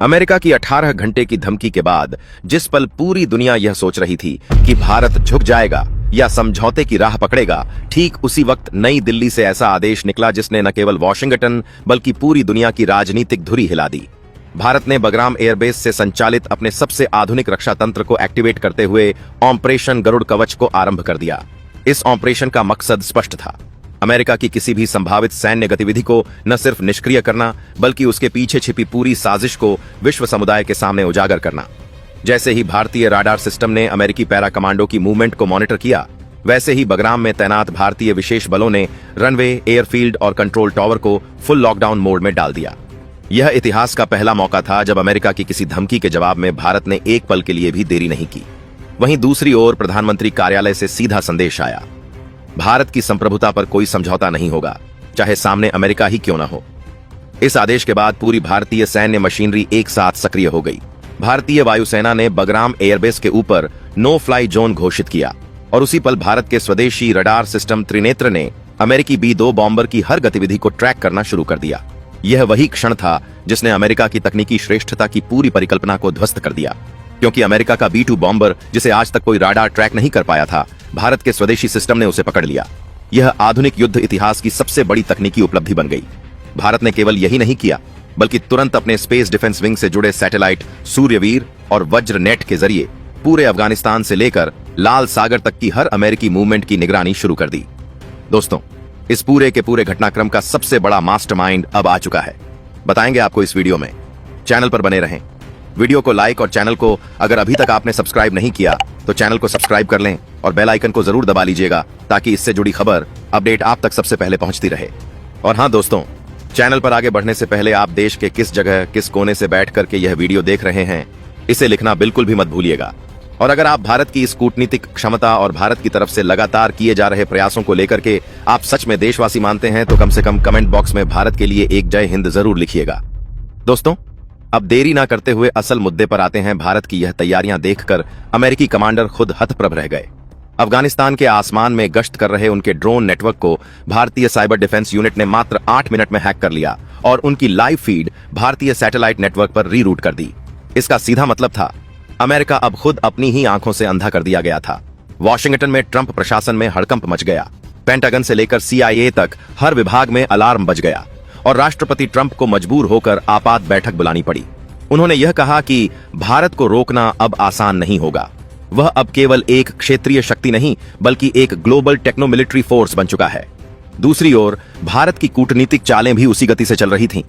America की 18 घंटे की धमकी के बाद जिस पल पूरी दुनिया यह सोच रही थी कि भारत झुक जाएगा या समझौते की राह पकड़ेगा, ठीक उसी वक्त नई दिल्ली से ऐसा आदेश निकला जिसने न केवल वॉशिंगटन बल्कि पूरी दुनिया की राजनीतिक धुरी हिला दी। भारत ने बगराम एयरबेस से संचालित अपने सबसे आधुनिक रक्षा तंत्र को एक्टिवेट करते हुए ऑपरेशन गरुड़ कवच को आरंभ कर दिया। इस ऑपरेशन का मकसद स्पष्ट था, अमेरिका की किसी भी संभावित सैन्य गतिविधि को न सिर्फ निष्क्रिय करना बल्कि उसके पीछे छिपी पूरी साजिश को विश्व समुदाय के सामने उजागर करना। जैसे ही भारतीय राडार सिस्टम ने अमेरिकी पैरा कमांडो की मूवमेंट को मॉनिटर किया, वैसे ही बगराम में तैनात भारतीय विशेष बलों ने रनवे, एयरफील्ड और कंट्रोल टावर को फुल लॉकडाउन मोड में डाल दिया। यह इतिहास का पहला मौका था जब अमेरिका की किसी धमकी के जवाब में भारत ने एक पल के लिए भी देरी नहीं की। वहीं दूसरी ओर प्रधानमंत्री कार्यालय से सीधा संदेश आया, भारत की संप्रभुता पर कोई समझौता नहीं होगा, चाहे सामने अमेरिका ही क्यों न हो। इस आदेश के बाद पूरी भारतीय सैन्य मशीनरी एक साथ सक्रिय हो गई। भारतीय वायुसेना ने बगराम एयरबेस के ऊपर नो फ्लाई जोन घोषित किया और उसी पल भारत के स्वदेशी रडार सिस्टम त्रिनेत्र ने अमेरिकी B-2 बॉम्बर की हर गतिविधि को ट्रैक करना शुरू कर दिया। यह वही क्षण था जिसने अमेरिका की तकनीकी श्रेष्ठता की पूरी परिकल्पना को ध्वस्त कर दिया, क्योंकि अमेरिका का B-2 बॉम्बर, जिसे आज तक कोई राडार ट्रैक नहीं कर पाया था, भारत के स्वदेशी सिस्टम ने उसे पकड़ लिया। यह आधुनिक युद्ध इतिहास की सबसे बड़ी तकनीकी उपलब्धि बन गई। भारत ने केवल यही नहीं किया बल्कि तुरंत अपने स्पेस डिफेंस विंग से जुड़े सैटेलाइट सूर्यवीर और वज्र नेट के जरिए पूरे अफगानिस्तान से लेकर लाल सागर तक की हर अमेरिकी मूवमेंट की निगरानी शुरू कर दी। दोस्तों, इस पूरे के पूरे घटनाक्रम का सबसे बड़ा मास्टरमाइंड अब आ चुका है। बताएंगे आपको इस वीडियो में। चैनल पर बने रहें। वीडियो को लाइक और चैनल को अगर अभी तक आपने सब्सक्राइब नहीं किया तो चैनल को सब्सक्राइब कर लें और बेल आइकन को जरूर दबा लीजिएगा ताकि इससे जुड़ी खबर अपडेट आप तक सबसे पहले पहुंचती रहे। और हाँ दोस्तों, चैनल पर आगे बढ़ने से पहले आप देश के किस जगह किस कोने से बैठ करके यह वीडियो देख रहे हैं, इसे लिखना बिल्कुल भी मत भूलिएगा। और अगर आप भारत की इस कूटनीतिक क्षमता और भारत की तरफ से लगातार किए जा रहे प्रयासों को लेकर के आप सच में देशवासी मानते हैं तो कम से कम कमेंट बॉक्स में भारत के लिए एक जय हिंद जरूर लिखिएगा। दोस्तों, अब देरी ना करते हुए असल मुद्दे पर आते हैं। भारत की यह तैयारियां देखकर अमेरिकी कमांडर खुद हतप्रभ रह गए। अफगानिस्तान के आसमान में गश्त कर रहे उनके ड्रोन नेटवर्क को भारतीय साइबर डिफेंस यूनिट ने मात्र 8 मिनट में हैक कर लिया और उनकी लाइव फीड भारतीय सैटेलाइट नेटवर्क पर रीरूट कर दी। इसका सीधा मतलब था, अमेरिका अब खुद अपनी ही आंखों से अंधा कर दिया गया था। वॉशिंगटन में ट्रंप प्रशासन में हड़कंप मच गया। पेंटागन से लेकर CIA तक हर विभाग में अलार्म बज गया और राष्ट्रपति ट्रंप को मजबूर होकर आपात बैठक बुलानी पड़ी। उन्होंने यह कहा कि भारत को रोकना अब आसान नहीं होगा। वह अब केवल एक क्षेत्रीय शक्ति नहीं बल्कि एक ग्लोबल टेक्नो मिलिट्री फोर्स बन चुका है। दूसरी ओर भारत की कूटनीतिक चालें भी उसी गति से चल रही थीं।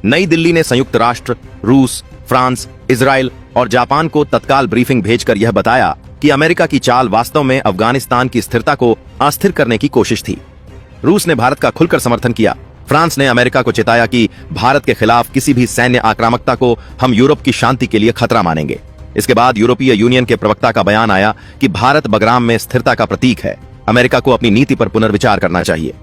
नई दिल्ली ने संयुक्त राष्ट्र, रूस, फ्रांस, इजराइल और जापान को तत्काल ब्रीफिंग भेजकर यह बताया कि अमेरिका की चाल वास्तव में अफगानिस्तान की स्थिरता को अस्थिर करने की कोशिश थी। रूस ने भारत का खुलकर समर्थन किया। फ्रांस ने अमेरिका को चेताया कि भारत के खिलाफ किसी भी सैन्य आक्रामकता को हम यूरोप की शांति के लिए खतरा मानेंगे। इसके बाद यूरोपीय यूनियन के प्रवक्ता का बयान आया कि भारत बगराम में स्थिरता का प्रतीक है, अमेरिका को अपनी नीति पर पुनर्विचार करना चाहिए।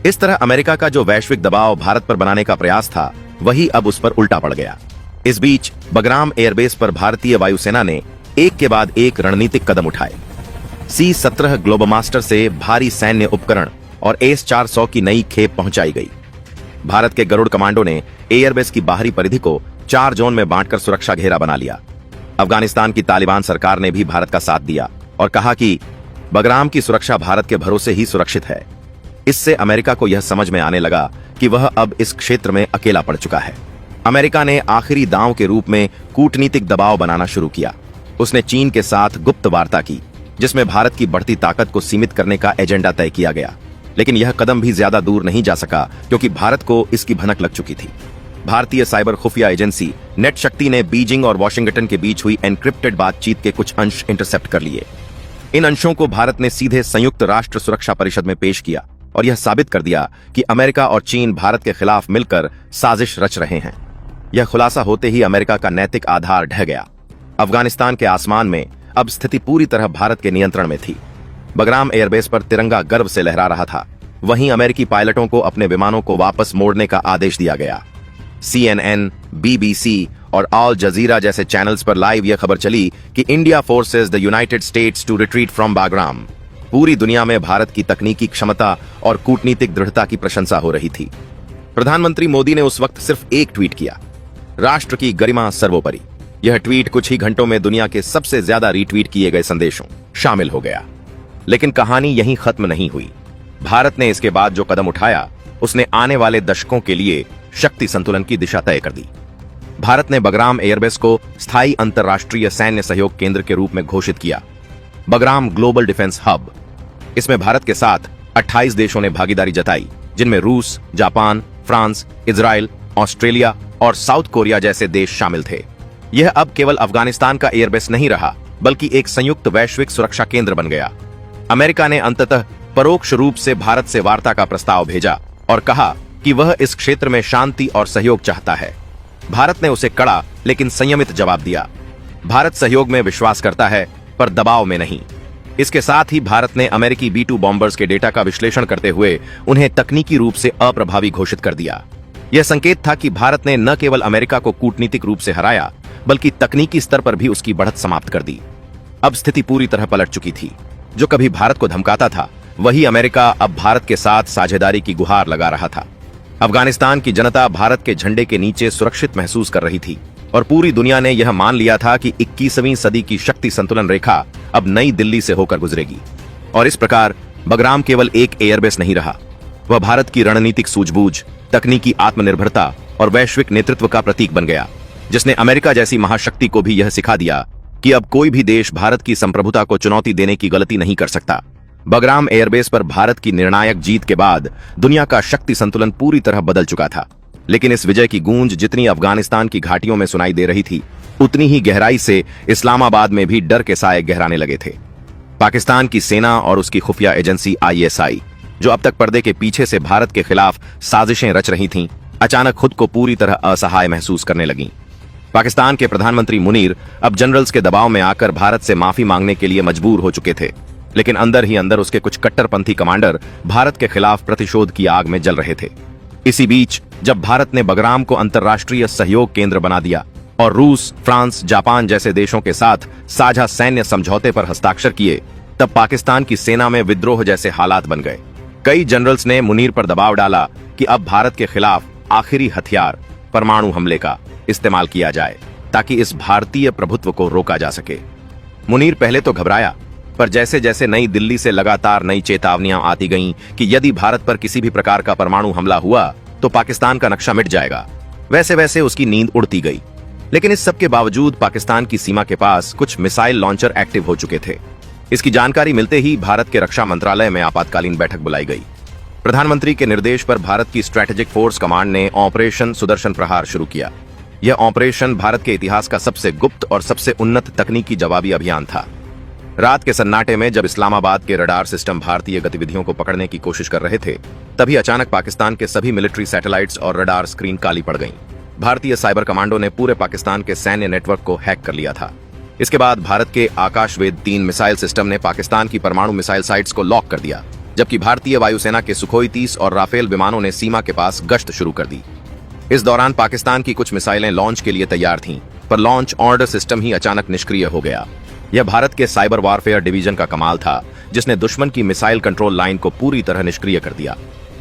इस तरह अमेरिका का जो वैश्विक दबाव भारत पर बनाने का प्रयास था, वही अब उस पर उल्टा पड़ गया। इस बीच बगराम एयरबेस पर भारतीय वायुसेना ने एक के बाद एक रणनीतिक कदम उठाए। C-17 ग्लोबोमास्टर से भारी सैन्य उपकरण और S-400 की नई खेप पहुंचाई गई। भारत के गरुड़ कमांडो ने एयरबेस की बाहरी परिधि को 4 जोन में बांटकर सुरक्षा घेरा बना लिया। अफगानिस्तान की तालिबान सरकार ने भी भारत का साथ दिया और कहा कि बगराम की सुरक्षा भारत के भरोसे ही सुरक्षित है। इससे अमेरिका को यह समझ में आने लगा कि वह अब इस क्षेत्र में अकेला पड़ चुका है। अमेरिका ने आखिरी दांव के रूप में कूटनीतिक दबाव बनाना शुरू किया। उसने चीन के साथ गुप्त वार्ता की, जिसमें भारत की बढ़ती ताकत को सीमित करने का एजेंडा तय किया गया। लेकिन यह कदम भी ज्यादा दूर नहीं जा सका क्योंकि भारत को इसकी भनक लग चुकी थी। भारतीय साइबर खुफिया एजेंसी नेट शक्ति ने बीजिंग और वॉशिंगटन के बीच हुई एन्क्रिप्टेड बातचीत के कुछ अंश इंटरसेप्ट कर लिए। इन अंशों को भारत ने सीधे संयुक्त राष्ट्र सुरक्षा परिषद में पेश किया और यह साबित कर दिया कि अमेरिका और चीन भारत के खिलाफ मिलकर साजिश रच रहे हैं। यह खुलासा होते ही अमेरिका का नैतिक आधार ढह गया। अफगानिस्तान के आसमान में अब स्थिति पूरी तरह भारत के नियंत्रण में थी। बगराम एयरबेस पर तिरंगा गर्व से लहरा रहा था। वहीं अमेरिकी पायलटों को अपने विमानों को वापस मोड़ने का आदेश दिया गया। CNN, BBC और ऑल जजीरा जैसे चैनल्स पर लाइव यह खबर चली कि India forces the United States to retreat from Bagram. पूरी दुनिया में भारत की तकनीकी क्षमता और कूटनीतिक दृढ़ता की प्रशंसा हो रही थी। प्रधानमंत्री मोदी ने उस वक्त सिर्फ एक ट्वीट किया, राष्ट्र की गरिमा सर्वोपरि। यह ट्वीट कुछ ही घंटों में दुनिया के सबसे ज्यादा रीट्वीट किए गए संदेशों शामिल हो गया। लेकिन कहानी यहीं खत्म नहीं हुई। भारत ने इसके बाद जो कदम उठाया उसने आने वाले दशकों के लिए शक्ति संतुलन की दिशा तय कर दी। भारत ने बगराम एयरबेस को स्थायी अंतरराष्ट्रीय सैन्य सहयोग केंद्र के रूप में घोषित किया। Bagram global defence hub. इसमें भारत के साथ 28 देशों ने भागीदारी जताई, जिनमें रूस, जापान, फ्रांस, इजराइल, ऑस्ट्रेलिया और साउथ कोरिया जैसे देश शामिल थे। यह अब केवल अफगानिस्तान का एयरबेस नहीं रहा, बल्कि एक संयुक्त वैश्विक सुरक्षा केंद्र बन गया। अमेरिका ने अंततः परोक्ष रूप से भारत से वार्ता का प्रस्ताव भेजा और कहा कि वह इस क्षेत्र में शांति और सहयोग चाहता है। भारत ने उसे कड़ा लेकिन संयमित जवाब दिया। भारत सहयोग में विश्वास करता है, पर दबाव में नहीं। इसके साथ ही भारत ने अमेरिकी B-2 बॉम्बर्स के डेटा का विश्लेषण करते हुए उन्हें तकनीकी रूप से अप्रभावी घोषित कर दिया। यह संकेत था कि भारत ने न केवल अमेरिका को कूटनीतिक रूप से हराया, बल्कि तकनीकी स्तर पर भी उसकी बढ़त समाप्त कर दी। अब स्थिति पूरी तरह पलट चुकी थी। जो कभी भारत को धमकाता था, वही अमेरिका अब भारत के साथ साझेदारी की गुहार लगा रहा था। अफगानिस्तान की जनता भारत के झंडे के नीचे सुरक्षित महसूस कर रही थी और पूरी दुनिया ने यह मान लिया था कि 21वीं सदी की शक्ति संतुलन रेखा अब नई दिल्ली से होकर गुजरेगी। और इस प्रकार बगराम केवल एक एयरबेस नहीं रहा, वह भारत की रणनीतिक सूझबूझ, तकनीकी आत्मनिर्भरता और वैश्विक नेतृत्व का प्रतीक बन गया, जिसने अमेरिका जैसी महाशक्ति को भी यह सिखा दिया कि अब कोई भी देश भारत की संप्रभुता को चुनौती देने की गलती नहीं कर सकता। बगराम एयरबेस पर भारत की निर्णायक जीत के बाद दुनिया का शक्ति संतुलन पूरी तरह बदल चुका था। लेकिन इस विजय की गूंज जितनी अफगानिस्तान की घाटियों में सुनाई दे रही थी, उतनी ही गहराई से इस्लामाबाद में भी डर के साए गहराने लगे थे। पाकिस्तान की सेना और उसकी खुफिया एजेंसी ISI, जो अब तक पर्दे के पीछे से भारत के खिलाफ साजिशें रच रही थीं, अचानक खुद को पूरी तरह असहाय महसूस करने लगीं। पाकिस्तान के प्रधानमंत्री मुनीर अब जनरल्स के दबाव में आकर भारत से माफी मांगने के लिए मजबूर हो चुके थे। लेकिन अंदर ही अंदर उसके कुछ कट्टरपंथी कमांडर भारत के खिलाफ प्रतिशोध की आग में जल रहे थे। इसी बीच जब भारत ने बगराम को अंतरराष्ट्रीय सहयोग केंद्र बना दिया और रूस, फ्रांस, जापान जैसे देशों के साथ साझा सैन्य समझौते पर हस्ताक्षर किए, तब पाकिस्तान की सेना में विद्रोह जैसे हालात बन गए। कई जनरल्स ने मुनीर पर दबाव डाला कि अब भारत के खिलाफ आखिरी हथियार परमाणु हमले का इस्तेमाल किया जाए, ताकि इस भारतीय प्रभुत्व को रोका जा सके। मुनीर पहले तो घबराया, पर जैसे जैसे नई दिल्ली से लगातार नई चेतावनियां आती गईं कि यदि भारत पर किसी भी प्रकार का परमाणु हमला हुआ तो पाकिस्तान का नक्शा मिट जाएगा, वैसे वैसे उसकी नींद उड़ती गई। लेकिन इस सब के बावजूद पाकिस्तान की सीमा के पास कुछ मिसाइल लॉन्चर एक्टिव हो चुके थे। इसकी जानकारी मिलते ही भारत के रक्षा मंत्रालय में आपातकालीन बैठक बुलाई गई। प्रधानमंत्री के निर्देश पर भारत की स्ट्रेटेजिक फोर्स कमांड ने ऑपरेशन सुदर्शन प्रहार शुरू किया। यह ऑपरेशन भारत के इतिहास का सबसे गुप्त और सबसे उन्नत तकनीकी जवाबी अभियान था। रात के सन्नाटे में जब इस्लामाबाद के रडार सिस्टम भारतीय गतिविधियों को पकड़ने की कोशिश कर रहे थे, तभी अचानक पाकिस्तान के सभी मिलिट्री सैटेलाइट्स और रडार स्क्रीन काली पड़ गईं। भारतीय साइबर कमांडो ने पूरे पाकिस्तान के सैन्य नेटवर्क को हैक कर लिया था। इसके बाद भारत के आकाशवेद 3 मिसाइल सिस्टम ने पाकिस्तान की परमाणु मिसाइल साइट्स को लॉक कर दिया, जबकि भारतीय वायुसेना के सुखोई 30 और राफेल विमानों ने सीमा के पास गश्त शुरू कर दी। इस दौरान पाकिस्तान की कुछ मिसाइलें लॉन्च के लिए तैयार थीं, पर लॉन्च ऑर्डर सिस्टम ही अचानक निष्क्रिय हो गया। यह भारत के साइबर वारफेयर डिवीजन का कमाल था, जिसने दुश्मन की मिसाइल कंट्रोल लाइन को पूरी तरह निष्क्रिय कर दिया।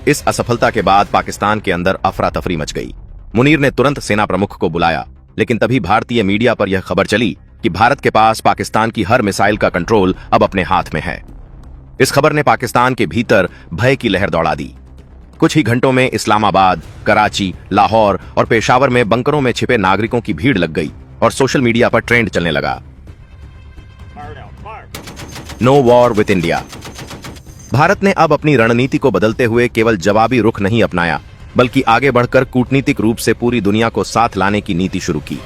इस असफलता के बाद पाकिस्तान के अंदर अफरा तफरी मच गई। मुनीर ने तुरंत सेना प्रमुख को बुलाया, लेकिन तभी भारतीय मीडिया पर यह खबर चली कि भारत के पास पाकिस्तान की हर मिसाइल का कंट्रोल अब अपने हाथ में है। इस खबर ने पाकिस्तान के भीतर भय की लहर दौड़ा दी। कुछ ही घंटों में इस्लामाबाद, कराची, लाहौर और पेशावर में बंकरों में छिपे नागरिकों की भीड़ लग गई और सोशल मीडिया पर ट्रेंड चलने लगा, no war with India. Bharat ने अब अपनी रणनीति को बदलते हुए केवल जवाबी रुख नहीं अपनाया, बल्कि आगे बढ़कर कूटनीतिक रूप से पूरी दुनिया को साथ लाने की नीति शुरू की।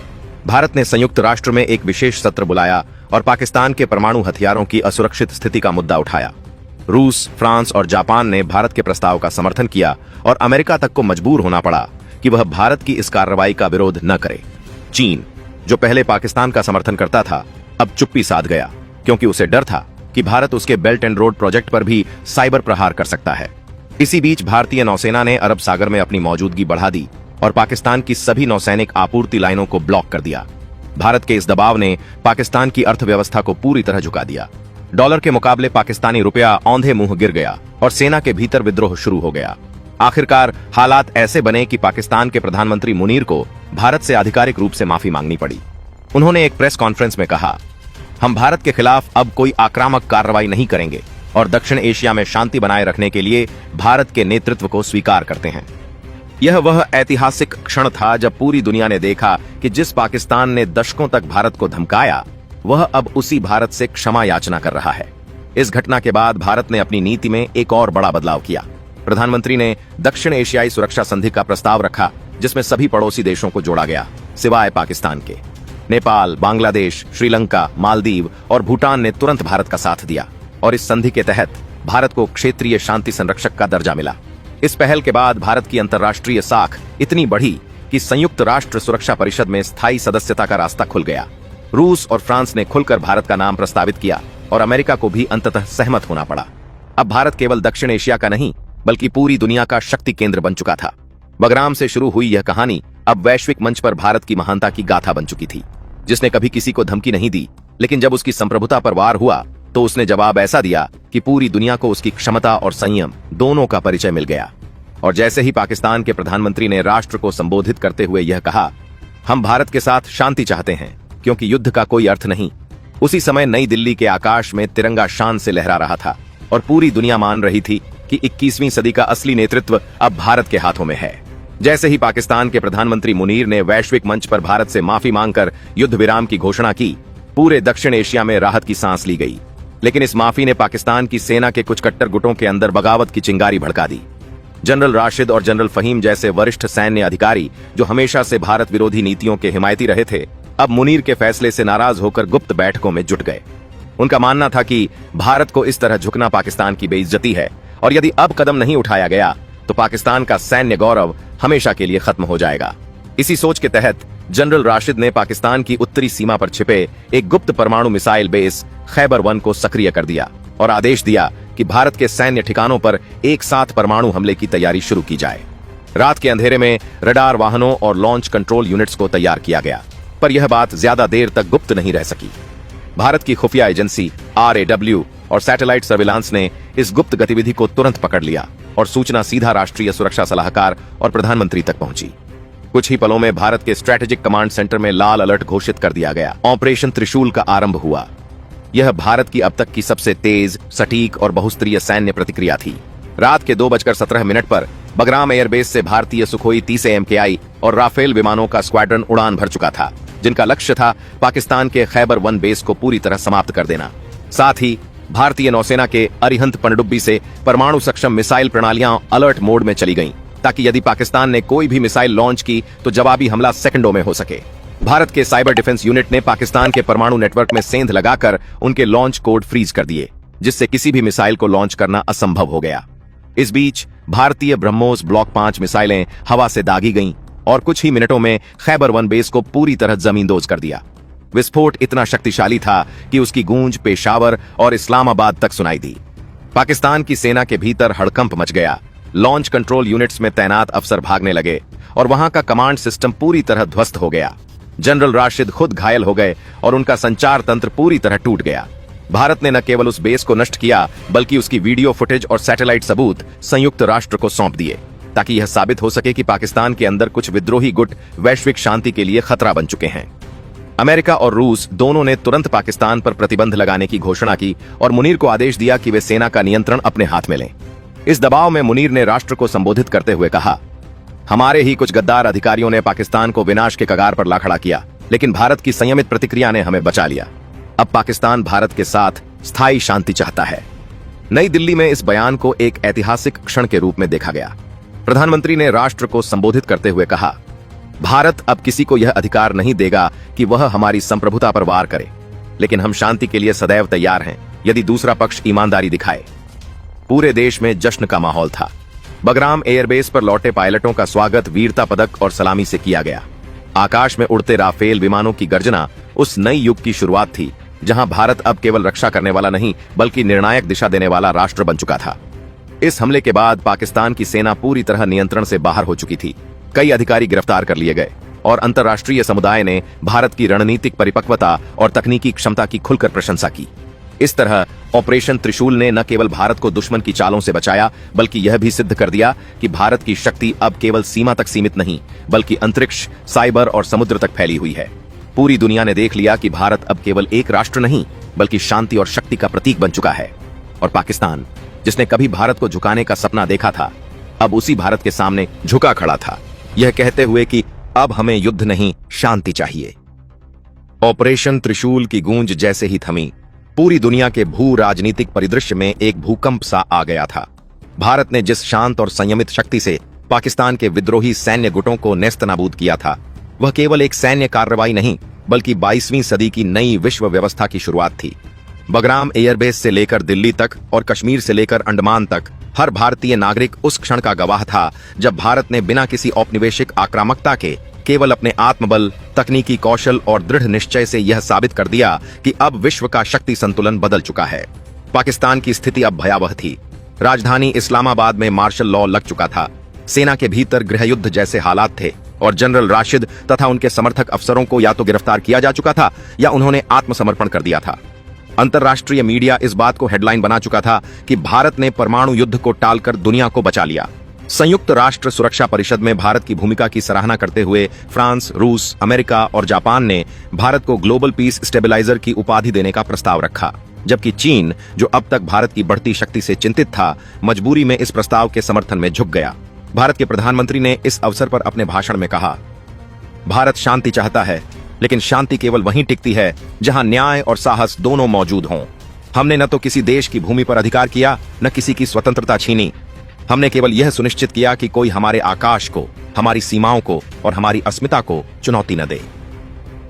भारत ने संयुक्त राष्ट्र में एक विशेष सत्र बुलाया और पाकिस्तान के परमाणु हथियारों की असुरक्षित स्थिति का मुद्दा उठाया। रूस, फ्रांस और जापान ने भारत के प्रस्ताव का समर्थन किया और अमेरिका तक को मजबूर होना पड़ा कि वह भारत की इस कार्रवाई का विरोध न करे। चीन, जो पहले पाकिस्तान का समर्थन करता था, अब चुप्पी साध गया, क्योंकि उसे डर था कि भारत उसके बेल्ट एंड रोड प्रोजेक्ट पर भी साइबर प्रहार कर सकता है। इसी बीच भारतीय नौसेना ने अरब सागर में अपनी मौजूदगी बढ़ा दी और पाकिस्तान की सभी नौसैनिक आपूर्ति लाइनों को ब्लॉक कर दिया। भारत के इस दबाव ने पाकिस्तान की अर्थव्यवस्था को पूरी तरह झुका दिया। डॉलर के मुकाबले पाकिस्तानी रुपया औंधे मुंह गिर गया और सेना के भीतर विद्रोह शुरू हो गया। आखिरकार हालात ऐसे बने कि पाकिस्तान के प्रधानमंत्री मुनीर को भारत से आधिकारिक रूप से माफी मांगनी पड़ी। उन्होंने एक प्रेस कॉन्फ्रेंस में कहा, हम भारत के खिलाफ अब कोई आक्रामक कार्रवाई नहीं करेंगे और दक्षिण एशिया में शांति बनाए रखने के लिए भारत के नेतृत्व को स्वीकार करते हैं। यह वह ऐतिहासिक क्षण था जब पूरी दुनिया ने देखा कि जिस पाकिस्तान ने दशकों तक भारत को धमकाया, वह अब उसी भारत से क्षमा याचना कर रहा है। इस घटना के बाद भारत ने अपनी नीति में एक और बड़ा बदलाव किया। प्रधानमंत्री ने दक्षिण एशियाई सुरक्षा संधि का प्रस्ताव रखा, जिसमें सभी पड़ोसी देशों को जोड़ा गया सिवाय पाकिस्तान के। नेपाल, बांग्लादेश, श्रीलंका, मालदीव और भूटान ने तुरंत भारत का साथ दिया और इस संधि के तहत भारत को क्षेत्रीय शांति संरक्षक का दर्जा मिला। इस पहल के बाद भारत की अंतर्राष्ट्रीय साख इतनी बढ़ी कि संयुक्त राष्ट्र सुरक्षा परिषद में स्थायी सदस्यता का रास्ता खुल गया। रूस और फ्रांस ने खुलकर भारत का नाम प्रस्तावित किया और अमेरिका को भी अंततः सहमत होना पड़ा। अब भारत केवल दक्षिण एशिया का नहीं, बल्कि पूरी दुनिया का शक्ति केंद्र बन चुका था। बगराम से शुरू हुई यह कहानी अब वैश्विक मंच पर भारत की महानता की गाथा बन चुकी थी, जिसने कभी किसी को धमकी नहीं दी, लेकिन जब उसकी संप्रभुता पर वार हुआ तो उसने जवाब ऐसा दिया कि पूरी दुनिया को उसकी क्षमता और संयम दोनों का परिचय मिल गया। और जैसे ही पाकिस्तान के प्रधानमंत्री ने राष्ट्र को संबोधित करते हुए यह कहा, हम भारत के साथ शांति चाहते हैं क्योंकि युद्ध का कोई अर्थ नहीं, उसी समय नई दिल्ली के आकाश में तिरंगा शान से लहरा रहा था और पूरी दुनिया मान रही थी कि 21वीं सदी का असली नेतृत्व अब भारत के हाथों में है। जैसे ही पाकिस्तान के प्रधानमंत्री मुनीर ने वैश्विक मंच पर भारत से माफी मांगकर युद्ध विराम की घोषणा की, पूरे दक्षिण एशिया में राहत की सांस ली गई। लेकिन इस माफी ने पाकिस्तान की सेना के कुछ कट्टर गुटों के अंदर बगावत की चिंगारी भड़का दी। जनरल राशिद और जनरल फहीम जैसे वरिष्ठ सैन्य अधिकारी, जो हमेशा से भारत विरोधी नीतियों के हिमायती रहे थे, अब मुनीर के फैसले से नाराज होकर गुप्त बैठकों में जुट गए। उनका मानना था कि भारत को इस तरह झुकना पाकिस्तान की बेइज्जती है और यदि अब कदम नहीं उठाया गया तो पाकिस्तान का सैन्य गौरव हमेशा के लिए खत्म हो जाएगा। इसी सोच के तहत जनरल राशिद ने पाकिस्तान की उत्तरी सीमा पर छिपे एक गुप्त परमाणु मिसाइल बेस खैबर 1 को सक्रिय कर दिया और आदेश दिया कि भारत के सैन्य ठिकानों पर एक साथ परमाणु हमले की तैयारी शुरू की जाए। रात के अंधेरे में रडार वाहनों और लॉन्च कंट्रोल यूनिट्स को तैयार किया गया, पर यह बात ज्यादा देर तक गुप्त नहीं रह सकी। भारत की खुफिया एजेंसी RAW और सैटेलाइट सर्विलांस ने इस गुप्त गतिविधि को तुरंत पकड़ लिया और सूचना सीधा राष्ट्रीय सुरक्षा सलाहकार और प्रधानमंत्री तक पहुंची। कुछ ही पलों में भारत के स्ट्रेटेजिक कमांड सेंटर में लाल अलर्ट घोषित कर दिया गया। ऑपरेशन त्रिशूल का आरंभ हुआ। यह भारत की अब तक की सबसे तेज, सटीक और बहुस्तरीय सैन्य प्रतिक्रिया थी। रात के 2:17 पर बगराम एयरबेस से भारतीय सुखोई 30 MKI और राफेल विमानों का स्क्वाड्रन उड़ान भर चुका था, जिनका लक्ष्य था पाकिस्तान के खैबर 1 बेस को पूरी तरह समाप्त कर देना। साथ ही भारतीय नौसेना के अरिहंत पनडुब्बी से परमाणु सक्षम मिसाइल प्रणालियां अलर्ट मोड में चली गईं, ताकि यदि पाकिस्तान ने कोई भी मिसाइल लॉन्च की तो जवाबी हमला सेकंडों में हो सके। भारत के साइबर डिफेंस यूनिट ने पाकिस्तान के परमाणु नेटवर्क में सेंध लगाकर उनके लॉन्च कोड फ्रीज कर दिए, जिससे किसी भी मिसाइल को लॉन्च करना असंभव हो गया। इस बीच भारतीय ब्रह्मोस ब्लॉक 5 मिसाइलें हवा से दागी गईं और कुछ ही मिनटों में खैबर 1 बेस को पूरी तरह जमींदोज कर दिया। विस्फोट इतना शक्तिशाली था कि उसकी गूंज पेशावर और इस्लामाबाद तक सुनाई दी। पाकिस्तान की सेना के भीतर हड़कंप मच गया। लॉन्च कंट्रोल यूनिट्स में तैनात अफसर भागने लगे और वहां का कमांड सिस्टम पूरी तरह ध्वस्त हो गया। जनरल राशिद खुद घायल हो गए और उनका संचार तंत्र पूरी तरह टूट गया। भारत ने न केवल उस बेस को नष्ट किया, बल्कि उसकी वीडियो फुटेज और सैटेलाइट सबूत संयुक्त राष्ट्र को सौंप दिए, ताकि यह साबित हो सके कि पाकिस्तान के अंदर कुछ विद्रोही गुट वैश्विक शांति के लिए खतरा बन चुके हैं। अमेरिका और रूस दोनों ने तुरंत पाकिस्तान पर प्रतिबंध लगाने की घोषणा की और मुनीर को आदेश दिया कि वे सेना का नियंत्रण अपने हाथ में लें। इस दबाव में मुनीर ने राष्ट्र को संबोधित करते हुए कहा, हमारे ही कुछ गद्दार अधिकारियों ने पाकिस्तान को विनाश के कगार पर ला खड़ा किया, लेकिन भारत की संयमित प्रतिक्रिया ने हमें बचा लिया। अब पाकिस्तान भारत के साथ स्थायी शांति चाहता है। नई दिल्ली में इस बयान को एक ऐतिहासिक क्षण के रूप में देखा गया। प्रधानमंत्री ने राष्ट्र को संबोधित करते हुए कहा, भारत अब किसी को यह अधिकार नहीं देगा कि वह हमारी संप्रभुता पर वार करे, लेकिन हम शांति के लिए सदैव तैयार हैं यदि दूसरा पक्ष ईमानदारी दिखाए। पूरे देश में जश्न का माहौल था। बगराम एयरबेस पर लौटे पायलटों का स्वागत वीरता पदक और सलामी से किया गया। आकाश में उड़ते राफेल विमानों की गर्जना उस नई युग की शुरुआत थी, जहां भारत अब केवल रक्षा करने वाला नहीं, बल्कि निर्णायक दिशा देने वाला राष्ट्र बन चुका था। इस हमले के बाद पाकिस्तान की सेना पूरी तरह नियंत्रण से बाहर हो चुकी थी। कई अधिकारी गिरफ्तार कर लिए गए और अंतर्राष्ट्रीय समुदाय ने भारत की रणनीतिक परिपक्वता और तकनीकी क्षमता की खुलकर प्रशंसा की। इस तरह ऑपरेशन त्रिशूल ने न केवल भारत को दुश्मन की चालों से बचाया, बल्कि यह भी सिद्ध कर दिया कि भारत की शक्ति अब केवल सीमा तक सीमित नहीं, बल्कि अंतरिक्ष, साइबर और समुद्र तक फैली हुई है। पूरी दुनिया ने देख लिया कि भारत अब केवल एक राष्ट्र नहीं, बल्कि शांति और शक्ति का प्रतीक बन चुका है। और पाकिस्तान, जिसने कभी भारत को झुकाने का सपना देखा था, अब उसी भारत के सामने झुका खड़ा था, यह कहते हुए कि अब हमें युद्ध नहीं, शांति चाहिए। ऑपरेशन त्रिशूल की गूंज जैसे ही थमी, पूरी दुनिया के भू राजनीतिक परिदृश्य में एक भूकंप सा आ गया था। भारत ने जिस शांत और संयमित शक्ति से पाकिस्तान के विद्रोही सैन्य गुटों को नेस्तनाबूद किया था, वह केवल एक सैन्य कार्रवाई नहीं, बल्कि 22वीं सदी की नई विश्व व्यवस्था की शुरुआत थी। बगराम एयरबेस से लेकर दिल्ली तक और कश्मीर से लेकर अंडमान तक हर भारतीय नागरिक उस क्षण का गवाह था जब भारत ने बिना किसी औपनिवेशिक आक्रामकता के केवल अपने आत्मबल, तकनीकी कौशल और दृढ़ निश्चय से यह साबित कर दिया कि अब विश्व का शक्ति संतुलन बदल चुका है। पाकिस्तान की स्थिति अब भयावह थी। राजधानी इस्लामाबाद में मार्शल लॉ लग चुका था। सेना के भीतर गृहयुद्ध जैसे हालात थे और जनरल राशिद तथा उनके समर्थक अफसरों को या तो गिरफ्तार किया जा चुका था या उन्होंने आत्मसमर्पण कर दिया था। अंतर्राष्ट्रीय मीडिया इस बात को हेडलाइन बना चुका था कि भारत ने परमाणु युद्ध को टालकर दुनिया को बचा लिया। संयुक्त राष्ट्र सुरक्षा परिषद में भारत की भूमिका की सराहना करते हुए फ्रांस, रूस, अमेरिका और जापान ने भारत को ग्लोबल पीस स्टेबलाइजर की उपाधि देने का प्रस्ताव रखा, जबकि चीन, जो अब तक भारत की बढ़ती शक्ति से चिंतित था, मजबूरी में इस प्रस्ताव के समर्थन में झुक गया। भारत के प्रधानमंत्री ने इस अवसर पर अपने भाषण में कहा, भारत शांति चाहता है, लेकिन शांति केवल वहीं टिकती है जहां न्याय और साहस दोनों मौजूद हों। हमने न तो किसी देश की भूमि पर अधिकार किया, न किसी की स्वतंत्रता छीनी। हमने केवल यह सुनिश्चित किया कि कोई हमारे आकाश को, हमारी सीमाओं को और हमारी अस्मिता को चुनौती न दे।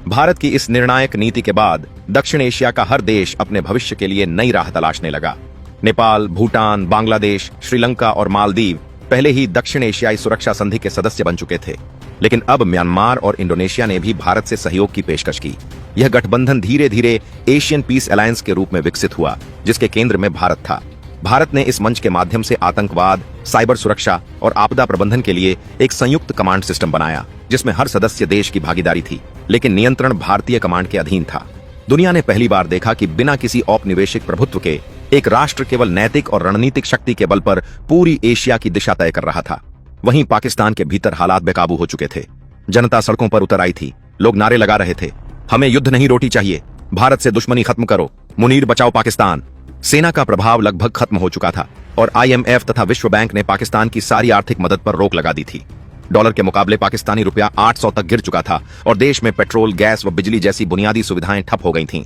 भारत की इस निर्णायक नीति के बाद दक्षिण एशिया का हर देश अपने भविष्य के लिए नई राह तलाशने लगा। नेपाल, भूटान, बांग्लादेश, श्रीलंका और मालदीव पहले ही दक्षिण एशियाई सुरक्षा संधि के सदस्य बन चुके थे, लेकिन अब म्यांमार और इंडोनेशिया ने भी भारत से सहयोग की पेशकश की। यह गठबंधन धीरे धीरे एशियन पीस अलायंस के रूप में विकसित हुआ, जिसके केंद्र में भारत था। भारत ने इस मंच के माध्यम से आतंकवाद, साइबर सुरक्षा और आपदा प्रबंधन के लिए एक संयुक्त कमांड सिस्टम बनाया, जिसमें हर सदस्य देश की भागीदारी थी, लेकिन नियंत्रण भारतीय कमांड के अधीन था। दुनिया ने पहली बार देखा कि बिना किसी औपनिवेशिक प्रभुत्व के एक राष्ट्र केवल नैतिक और रणनीतिक शक्ति के बल पर पूरी एशिया की दिशा तय कर रहा था। वहीं पाकिस्तान के भीतर हालात बेकाबू हो चुके थे। जनता सड़कों पर उतर आई थी। लोग नारे लगा रहे थे, हमें युद्ध नहीं, रोटी चाहिए, भारत से दुश्मनी खत्म करो, मुनीर बचाओ पाकिस्तान। सेना का प्रभाव लगभग खत्म हो चुका था और IMF तथा विश्व बैंक ने पाकिस्तान की सारी आर्थिक मदद पर रोक लगा दी थी। डॉलर के मुकाबले पाकिस्तानी रुपया 800 तक गिर चुका था और देश में पेट्रोल, गैस व बिजली जैसी बुनियादी सुविधाएं ठप हो गई थीं।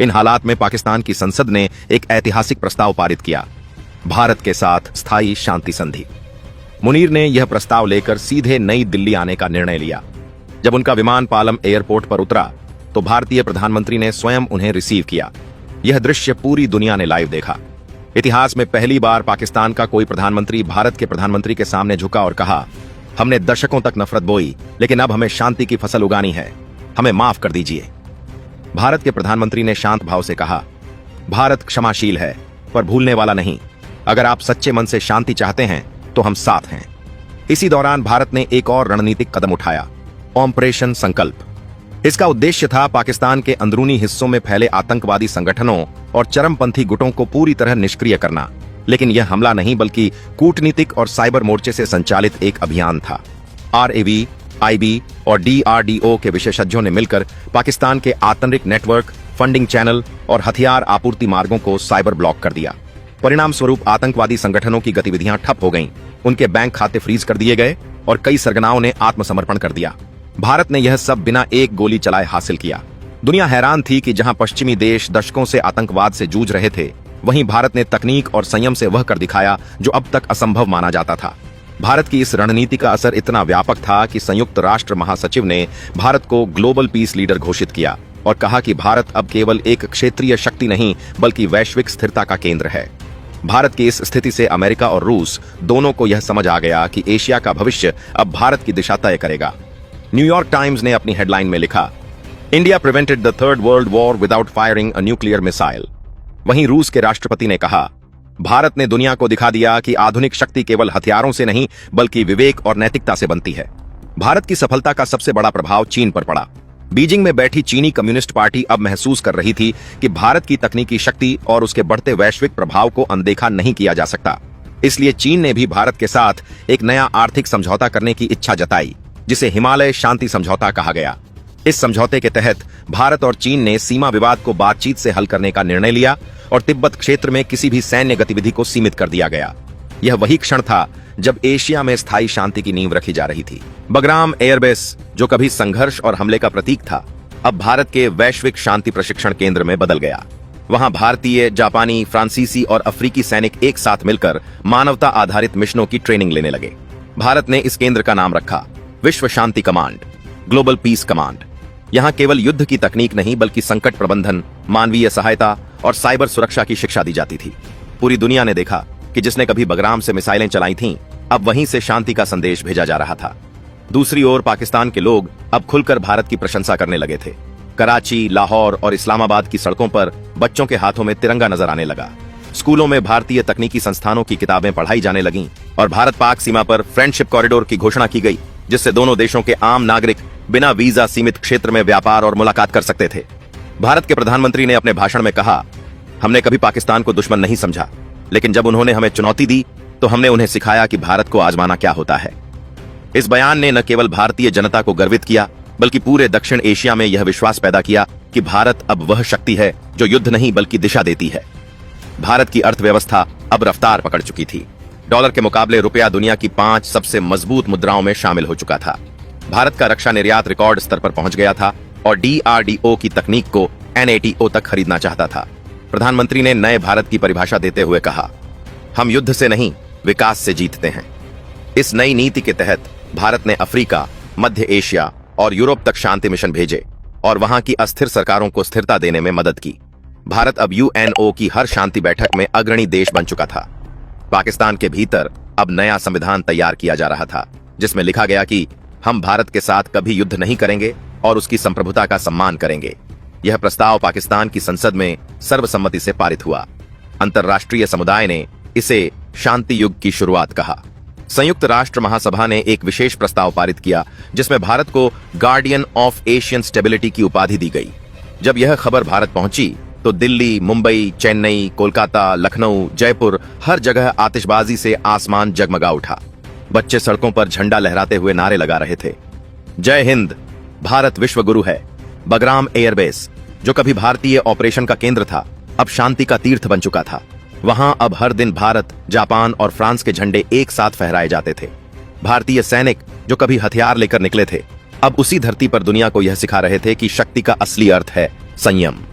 इन हालात में पाकिस्तान की संसद ने एक ऐतिहासिक प्रस्ताव पारित किया, भारत के साथ स्थायी शांति संधि। मुनीर ने यह प्रस्ताव लेकर सीधे नई दिल्ली आने का निर्णय लिया। जब उनका विमान पालम एयरपोर्ट पर उतरा तो भारतीय प्रधानमंत्री ने स्वयं उन्हें रिसीव किया। यह दृश्य पूरी दुनिया ने लाइव देखा। इतिहास में पहली बार पाकिस्तान का कोई प्रधानमंत्री भारत के प्रधानमंत्री के सामने झुका और कहा, हमने दशकों तक नफरत बोई, लेकिन अब हमें शांति की फसल उगानी है, हमें माफ कर दीजिए। भारत के प्रधानमंत्री ने शांत भाव से कहा, भारत क्षमाशील है पर भूलने वाला नहीं। अगर आप सच्चे मन से शांति चाहते हैं तो हम साथ हैं। इसी दौरान भारत ने एक और रणनीतिक कदम उठाया, ऑपरेशन संकल्प। इसका उद्देश्य था पाकिस्तान के अंदरूनी हिस्सों में फैले आतंकवादी संगठनों और चरमपंथी गुटों को पूरी तरह निष्क्रिय करना। लेकिन यह हमला नहीं, बल्कि कूटनीतिक और साइबर मोर्चे से संचालित एक अभियान था। RAV, IB और DRDO के विशेषज्ञों ने मिलकर पाकिस्तान के आतंरिक नेटवर्क, फंडिंग चैनल और हथियार आपूर्ति मार्गों को साइबर ब्लॉक कर दिया। परिणाम स्वरूप आतंकवादी संगठनों की गतिविधियां ठप हो गईं, उनके बैंक खाते फ्रीज कर दिए गए और कई सरगनाओं ने आत्मसमर्पण कर दिया। भारत ने यह सब बिना एक गोली चलाए हासिल किया। दुनिया हैरान थी कि जहां पश्चिमी देश दशकों से आतंकवाद से जूझ रहे थे, वहीं भारत ने तकनीक और संयम से वह कर दिखाया जो अब तक असंभव माना जाता था। भारत की इस रणनीति का असर इतना व्यापक था कि संयुक्त राष्ट्र महासचिव ने भारत को ग्लोबल पीस लीडर घोषित किया और कहा कि भारत अब केवल एक क्षेत्रीय शक्ति नहीं, बल्कि वैश्विक स्थिरता का केंद्र है। भारत की इस स्थिति से अमेरिका और रूस दोनों को यह समझ आ गया कि एशिया का भविष्य अब भारत की दिशा तय करेगा। न्यूयॉर्क टाइम्स ने अपनी हेडलाइन में लिखा, India prevented the third world war without firing a nuclear missile. वहीं रूस के राष्ट्रपति ने कहा, भारत ने दुनिया को दिखा दिया कि आधुनिक शक्ति केवल हथियारों से नहीं, बल्कि विवेक और नैतिकता से बनती है। भारत की सफलता का सबसे बड़ा प्रभाव चीन पर पड़ा। बीजिंग में बैठी चीनी कम्युनिस्ट पार्टी अब महसूस कर रही थी कि भारत की तकनीकी शक्ति और उसके बढ़ते वैश्विक प्रभाव को अनदेखा नहीं किया जा सकता। इसलिए चीन ने भी भारत के साथ एक नया आर्थिक समझौता करने की इच्छा जताई, जिसे हिमालय शांति समझौता कहा गया। इस समझौते के तहत भारत और चीन ने सीमा विवाद को बातचीत से हल करने का निर्णय लिया और तिब्बत क्षेत्र में किसी भी सैन्य गतिविधि को सीमित कर दिया गया। यह वही क्षण था जब एशिया में स्थायी शांति की नींव रखी जा रही थी। बगराम एयरबेस, जो कभी संघर्ष और हमले का प्रतीक था, अब भारत के वैश्विक शांति प्रशिक्षण केंद्र में बदल गया। वहां भारतीय, जापानी, फ्रांसीसी और अफ्रीकी सैनिक एक साथ मिलकर मानवता आधारित मिशनों की ट्रेनिंग लेने लगे। भारत ने इस केंद्र का नाम रखा विश्व शांति कमांड, ग्लोबल पीस कमांड। यहां केवल युद्ध की तकनीक नहीं बल्कि संकट प्रबंधन, मानवीय सहायता और साइबर सुरक्षा की शिक्षा दी जाती थी। पूरी दुनिया ने देखा कि जिसने कभी बगराम से मिसाइलें चलाई थीं, अब वहीं से शांति का संदेश भेजा जा रहा था। दूसरी ओर पाकिस्तान के लोग अब खुलकर भारत की प्रशंसा करने लगे थे। कराची, लाहौर और इस्लामाबाद की सड़कों पर बच्चों के हाथों में तिरंगा नजर आने लगा। स्कूलों में भारतीय तकनीकी संस्थानों की किताबें पढ़ाई जाने लगीं और भारत पाक सीमा पर फ्रेंडशिप कॉरिडोर की घोषणा की गई, जिससे दोनों देशों के आम नागरिक बिना वीजा सीमित क्षेत्र में व्यापार और मुलाकात कर सकते थे। भारत के प्रधानमंत्री ने अपने भाषण में कहा, हमने कभी पाकिस्तान को दुश्मन नहीं समझा, लेकिन जब उन्होंने हमें चुनौती दी तो हमने उन्हें सिखाया कि भारत को आजमाना क्या होता है। इस बयान ने न केवल भारतीय जनता को गर्वित किया, बल्कि पूरे दक्षिण एशिया में यह विश्वास पैदा किया कि भारत अब वह शक्ति है जो युद्ध नहीं बल्कि दिशा देती है। भारत की अर्थव्यवस्था अब रफ्तार पकड़ चुकी थी। डॉलर के मुकाबले रुपया दुनिया की 5 सबसे मजबूत मुद्राओं में शामिल हो चुका था। भारत का रक्षा निर्यात रिकॉर्ड स्तर पर पहुंच गया था और DRDO की तकनीक को NATO तक खरीदना चाहता था। प्रधानमंत्री ने नए भारत की परिभाषा देते हुए कहा, हम युद्ध से नहीं विकास से जीतते हैं। इस नई नीति के तहत भारत ने अफ्रीका, मध्य एशिया और यूरोप तक शांति मिशन भेजे और वहां की अस्थिर सरकारों को स्थिरता देने में मदद की। भारत अब UNO की हर शांति बैठक में अग्रणी देश बन चुका था। पाकिस्तान के भीतर अब नया संविधान तैयार किया जा रहा था, जिसमें लिखा गया कि हम भारत के साथ कभी युद्ध नहीं करेंगे और उसकी संप्रभुता का सम्मान करेंगे। यह प्रस्ताव पाकिस्तान की संसद में सर्वसम्मति से पारित हुआ। अंतर्राष्ट्रीय समुदाय ने इसे शांति युग की शुरुआत कहा। संयुक्त राष्ट्र महासभा ने एक विशेष प्रस्ताव पारित किया, जिसमें भारत को गार्डियन ऑफ एशियन स्टेबिलिटी की उपाधि दी गई। जब यह खबर भारत पहुंची तो दिल्ली, मुंबई, चेन्नई, कोलकाता, लखनऊ, जयपुर, हर जगह आतिशबाजी से आसमान जगमगा उठा। बच्चे सड़कों पर झंडा लहराते हुए नारे लगा रहे थे, जय हिंद, भारत विश्व गुरु है। बगराम एयरबेस, जो कभी भारतीय ऑपरेशन का केंद्र था, अब शांति का तीर्थ बन चुका था। वहां अब हर दिन भारत, जापान और फ्रांस के झंडे एक साथ फहराए जाते थे। भारतीय सैनिक, जो कभी हथियार लेकर निकले थे, अब उसी धरती पर दुनिया को यह सिखा रहे थे कि शक्ति का असली अर्थ है संयम।